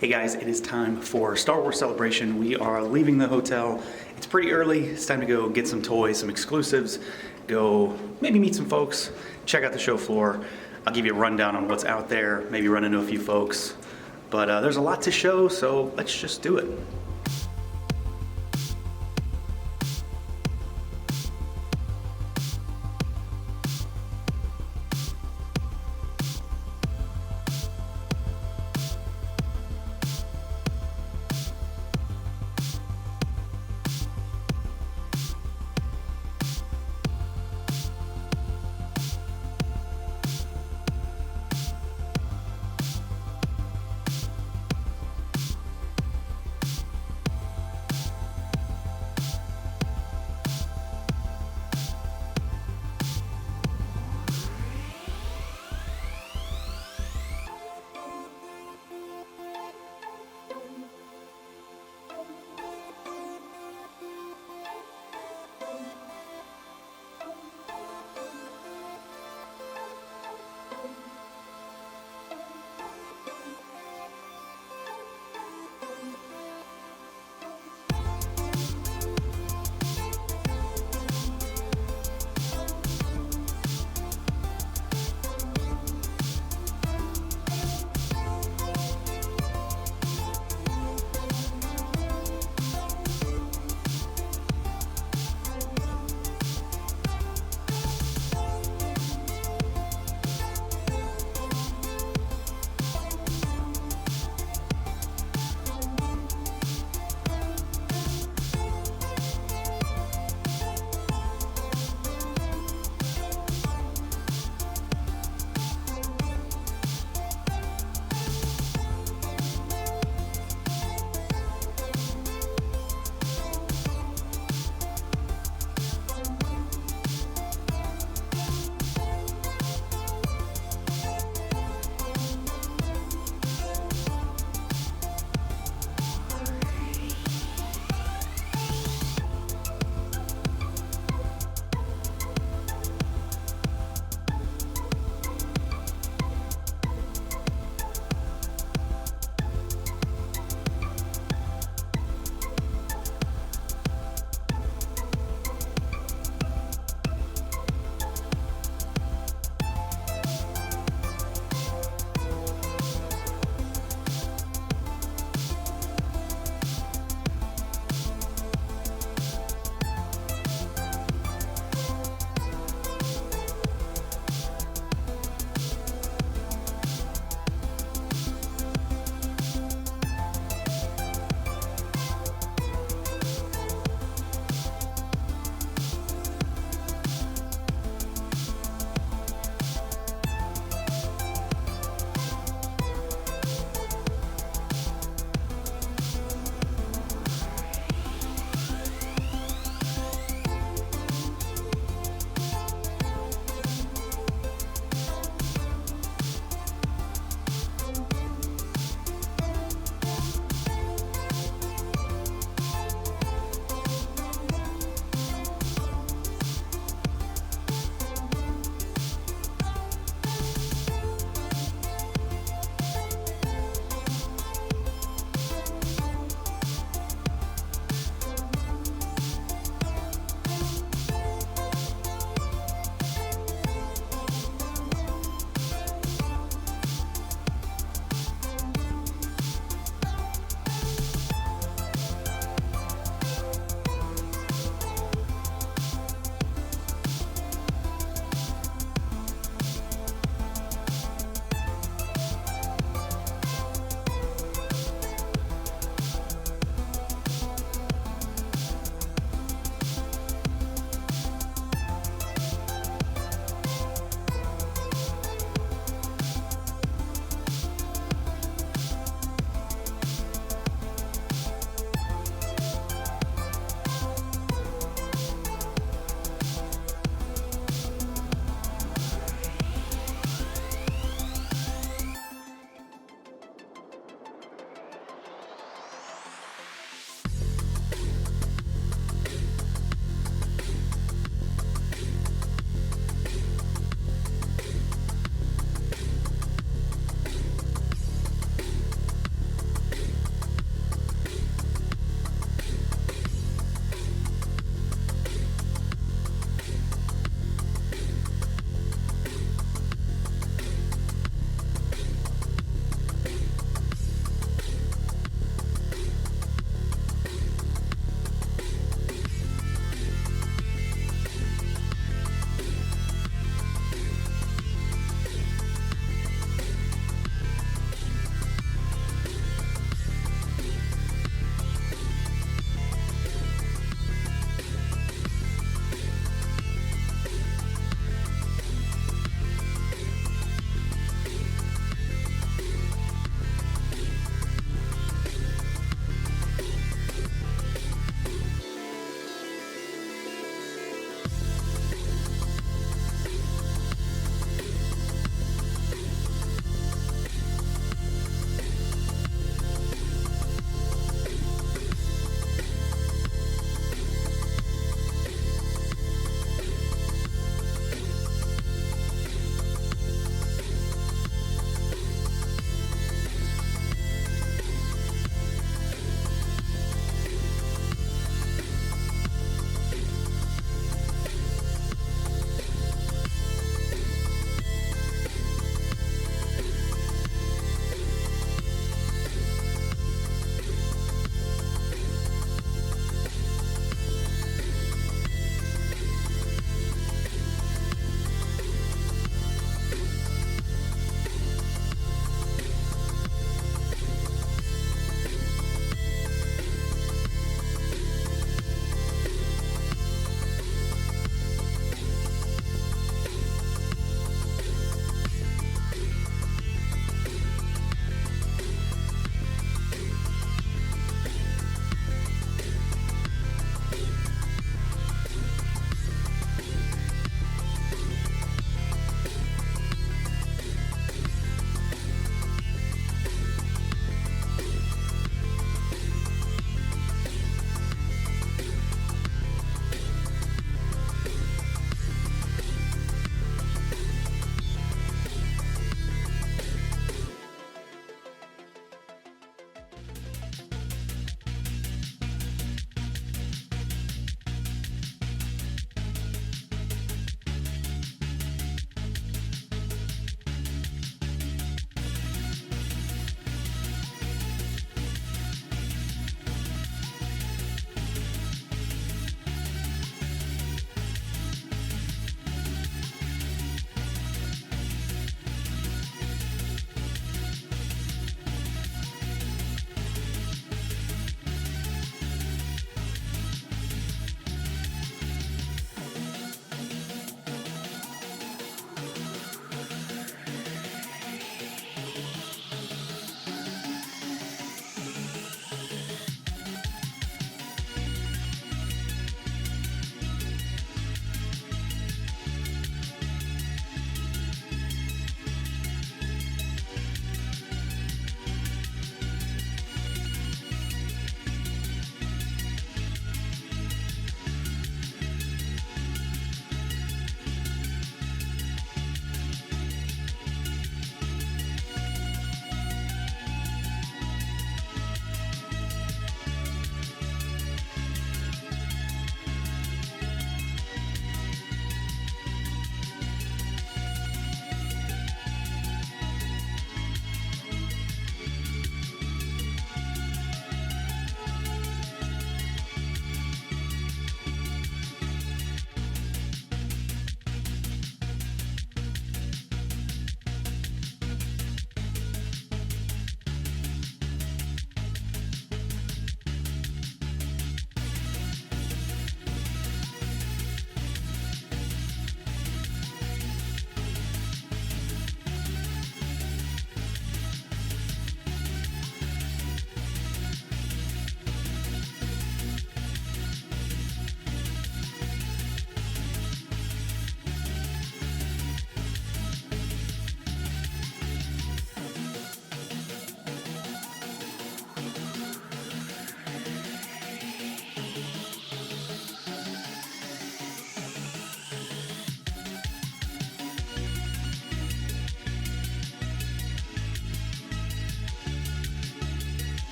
Hey guys, it is time for Star Wars Celebration. We are leaving the hotel. It's pretty early. It's time to go get some toys, some exclusives, go maybe meet some folks, check out the show floor. I'll give you a rundown on what's out there, maybe run into a few folks. But there's a lot to show, so let's just do it.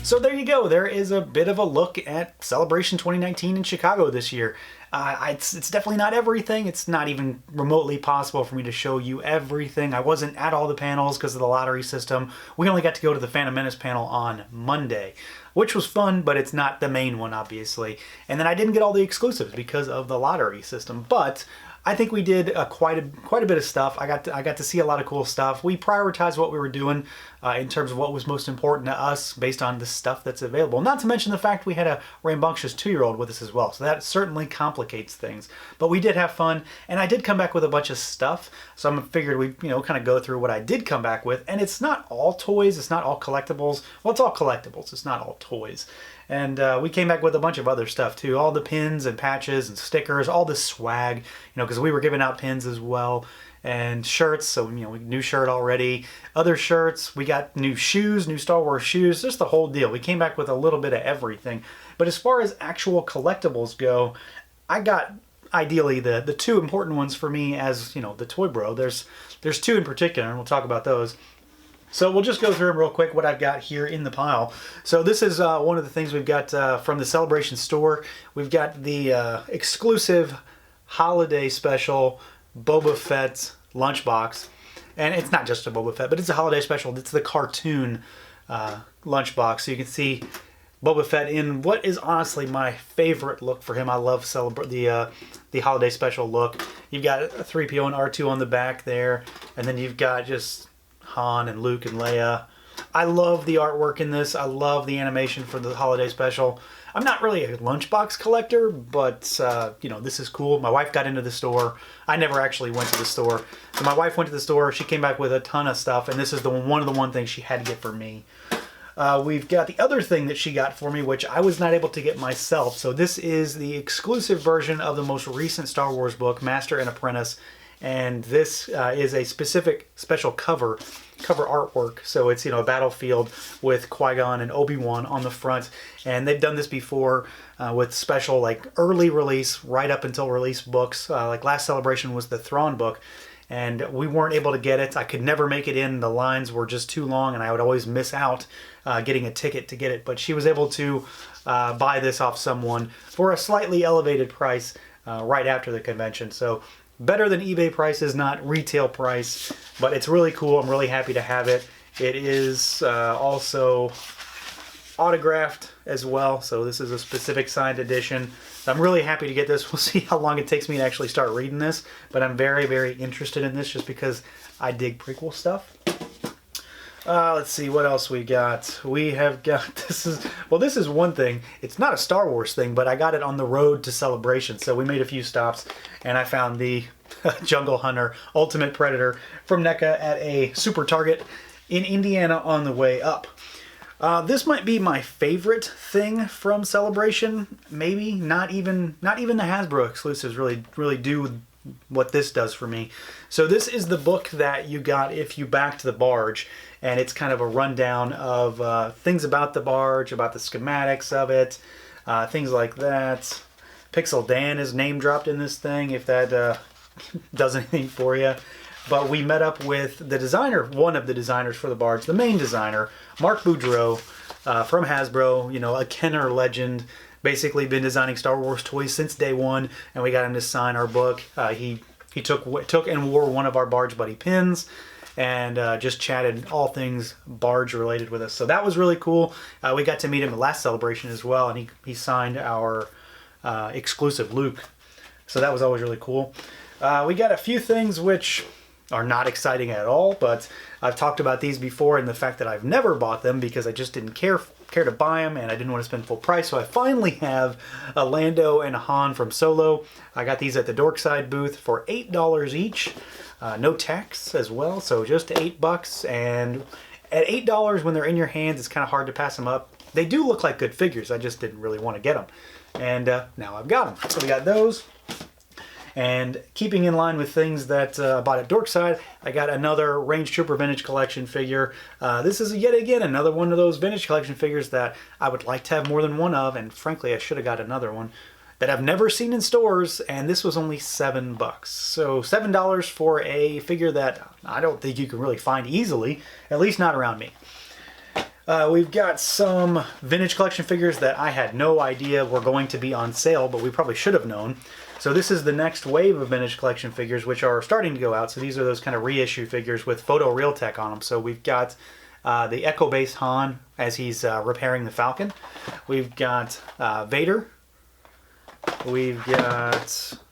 So there you go. There is a bit of a look at Celebration 2019 in Chicago this year. It's definitely not everything. It's not even remotely possible for me to show you everything. I wasn't at all the panels because of the lottery system. We only got to go to the Phantom Menace panel on Monday, which was fun, but it's not the main one, obviously. And then I didn't get all the exclusives because of the lottery system, but I think we did quite a bit of stuff. I got to see a lot of cool stuff. We prioritized what we were doing in terms of what was most important to us based on the stuff that's available. Not to mention the fact we had a rambunctious 2-year-old with us as well, so that certainly complicates things. But we did have fun, and I did come back with a bunch of stuff. So I figured we'd kind of go through what I did come back with, and it's not all toys. It's not all collectibles. Well, it's all collectibles. It's not all toys. And we came back with a bunch of other stuff too. All the pins and patches and stickers, all the swag, because we were giving out pins as well. And shirts, so new shirt already. Other shirts, we got new shoes, new Star Wars shoes, just the whole deal. We came back with a little bit of everything. But as far as actual collectibles go, I got ideally the two important ones for me as, the toy bro. There's two in particular, and we'll talk about those. So we'll just go through them real quick, what I've got here in the pile. So this is one of the things we've got from the Celebration store. We've got the exclusive holiday special Boba Fett lunchbox. And it's not just a Boba Fett, but it's a holiday special. It's the cartoon lunchbox. So you can see Boba Fett in what is honestly my favorite look for him. I love the holiday special look. You've got a 3PO and R2 on the back there. And then you've got just Han and Luke and Leia. I love the artwork in this. I love the animation for the holiday special. I'm not really a lunchbox collector, but this is cool. My wife got into the store. I never actually went to the store. So my wife went to the store. She came back with a ton of stuff, and this is one of the one things she had to get for me. We've got the other thing that she got for me, which I was not able to get myself. So this is the exclusive version of the most recent Star Wars book, Master and Apprentice. And this is a special cover artwork. So it's a battlefield with Qui-Gon and Obi-Wan on the front, and they've done this before with special early release right up until release books. Like last Celebration was the Thrawn book, and we weren't able to get it. I could never make it in. The lines were just too long, and I would always miss out getting a ticket to get it. But she was able to buy this off someone for a slightly elevated price right after the convention. So better than eBay prices, not retail price, but it's really cool. I'm really happy to have it. It is also autographed as well, so this is a specific signed edition. I'm really happy to get this. We'll see how long it takes me to actually start reading this, but I'm very, very interested in this just because I dig prequel stuff. Let's see what else we got. We have got, this is one thing. It's not a Star Wars thing, but I got it on the road to Celebration. So we made a few stops, and I found the Jungle Hunter Ultimate Predator from NECA at a Super Target in Indiana on the way up. This might be my favorite thing from Celebration. Maybe not even the Hasbro exclusives really do what this does for me. So this is the book that you got if you backed the barge, and it's kind of a rundown of things about the barge, about the schematics of it, things like that. Pixel Dan is name dropped in this thing, if that does anything for you. But we met up with the designer, one of the designers for the barge, the main designer, Mark Boudreau from Hasbro, a Kenner legend. Basically been designing Star Wars toys since day one, and we got him to sign our book. He took and wore one of our Barge Buddy pins, and just chatted all things barge related with us. So that was really cool. We got to meet him at last Celebration as well, and he signed our exclusive Luke. So that was always really cool. We got a few things which are not exciting at all, but I've talked about these before and the fact that I've never bought them because I just didn't care to buy them, and I didn't want to spend full price. So I finally have a Lando and a Han from Solo. I got these at the Dorkside booth for $8 each, no tax as well, so just $8. And at $8 when they're in your hands, it's kind of hard to pass them up. They do look like good figures. I just didn't really want to get them, and now I've got them. So we got those. And keeping in line with things that I bought at Dorkside, I got another Range Trooper Vintage Collection figure. This is yet again another one of those Vintage Collection figures that I would like to have more than one of, and frankly I should have got another one that I've never seen in stores, and this was only $7. So $7 for a figure that I don't think you can really find easily, at least not around me. We've got some vintage collection figures that I had no idea were going to be on sale, but we probably should have known. So this is the next wave of vintage collection figures, which are starting to go out. So these are those kind of reissue figures with photo real tech on them. So we've got the Echo Base Han as he's repairing the Falcon. We've got Vader. We've got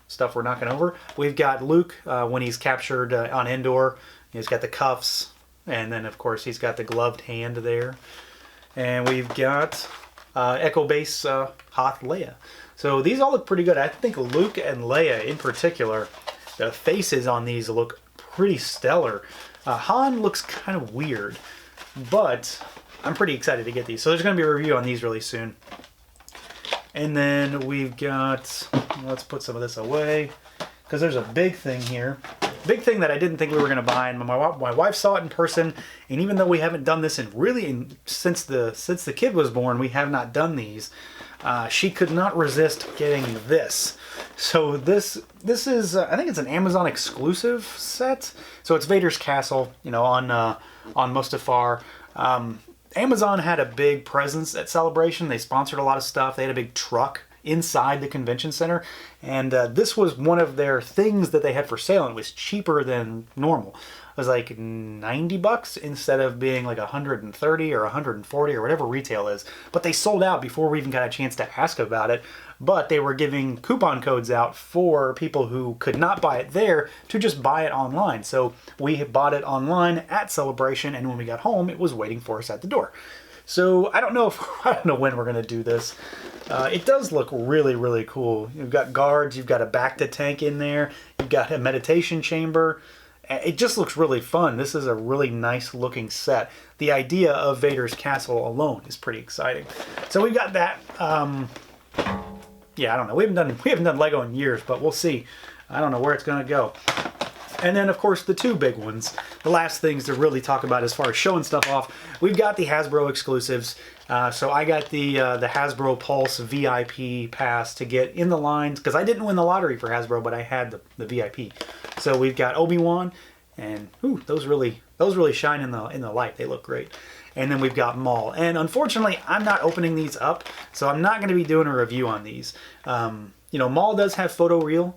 stuff we're knocking over. We've got Luke when he's captured on Endor. He's got the cuffs. And then, of course, he's got the gloved hand there. And we've got Echo Base Hoth Leia. So these all look pretty good. I think Luke and Leia in particular, the faces on these look pretty stellar. Han looks kind of weird, but I'm pretty excited to get these. So there's going to be a review on these really soon. And then we've got, let's put some of this away, because there's a big thing here. Big thing that I didn't think we were going to buy, and my wife saw it in person, and even though we haven't done this since the kid was born, we have not done these. She could not resist getting this. So this is I think it's an Amazon exclusive set. So it's Vader's castle, you know, on Mustafar. Amazon had a big presence at Celebration. They sponsored a lot of stuff. They had a big truck inside the convention center, and this was one of their things that they had for sale, and it was cheaper than normal. It was like $90 instead of being like $130 or $140 or whatever retail is. But they sold out before we even got a chance to ask about it. But they were giving coupon codes out for people who could not buy it there to just buy it online. So we bought it online at Celebration, and when we got home, it was waiting for us at the door. So I don't know when we're gonna do this. It does look really, really cool. You've got guards, you've got a Bacta tank in there, you've got a meditation chamber. It just looks really fun. This is a really nice looking set. The idea of Vader's castle alone is pretty exciting. So we've got that. Yeah, I don't know. We haven't done Lego in years, but we'll see. I don't know where it's gonna go. And then, of course, the two big ones, the last things to really talk about as far as showing stuff off, we've got the Hasbro Exclusives. So I got the Hasbro Pulse VIP pass to get in the lines, because I didn't win the lottery for Hasbro, but I had the VIP. So we've got Obi-Wan, and ooh, those really shine in the light. They look great. And then we've got Maul. And unfortunately, I'm not opening these up, so I'm not going to be doing a review on these. You know, Maul does have photo real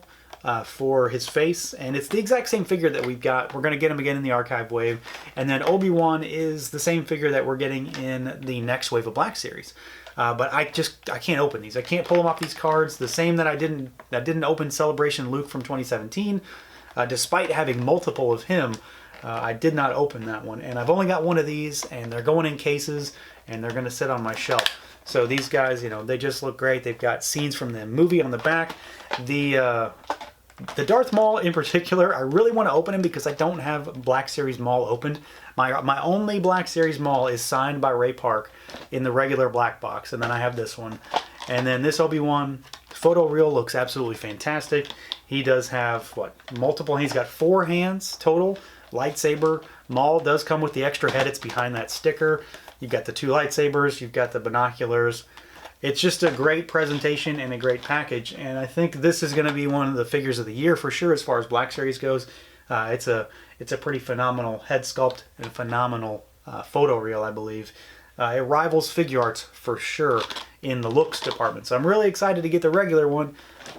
for his face, and it's the exact same figure that we've got. We're going to get him again in the archive wave, and then Obi-Wan is the same figure that we're getting in the next wave of Black Series. But I can't open these. I can't pull them off these cards. The same that I didn't open Celebration Luke from 2017, despite having multiple of him. I did not open that one, and I've only got one of these, and they're going in cases, and they're going to sit on my shelf. So these guys, you know, they just look great. They've got scenes from the movie on the back. The Darth Maul in particular, I really want to open him because I don't have Black Series Maul opened. My only Black Series Maul is signed by Ray Park in the regular black box, and then I have this one. And then this Obi-Wan photo reel looks absolutely fantastic. He does have, multiple, he's got 4 hands total, lightsaber. Maul does come with the extra head, it's behind that sticker. You've got the 2 lightsabers, you've got the binoculars. It's just a great presentation and a great package, and I think this is going to be one of the figures of the year for sure as far as Black Series goes. It's a pretty phenomenal head sculpt and phenomenal photo reel, I believe. It rivals Figure Arts for sure in the looks department. So I'm really excited to get the regular one,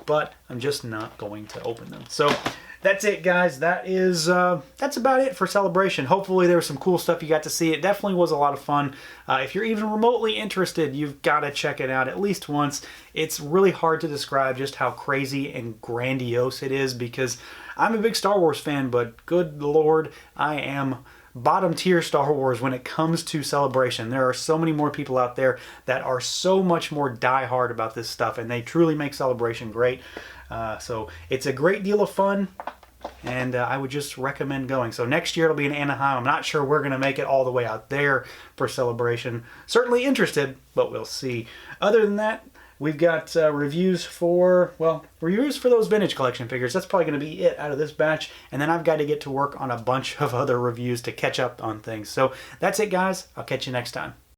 but I'm just not going to open them. So that's it, guys. That's about it for Celebration. Hopefully there was some cool stuff you got to see. It definitely was a lot of fun. If you're even remotely interested, you've got to check it out at least once. It's really hard to describe just how crazy and grandiose it is, because I'm a big Star Wars fan, but good Lord, I am bottom tier Star Wars when it comes to Celebration. There are so many more people out there that are so much more diehard about this stuff, and they truly make Celebration great. So it's a great deal of fun, and I would just recommend going. So next year it'll be in Anaheim. I'm not sure we're going to make it all the way out there for Celebration. Certainly interested, but we'll see. Other than that, we've got reviews for those vintage collection figures. That's probably going to be it out of this batch. And then I've got to get to work on a bunch of other reviews to catch up on things. So that's it, guys. I'll catch you next time.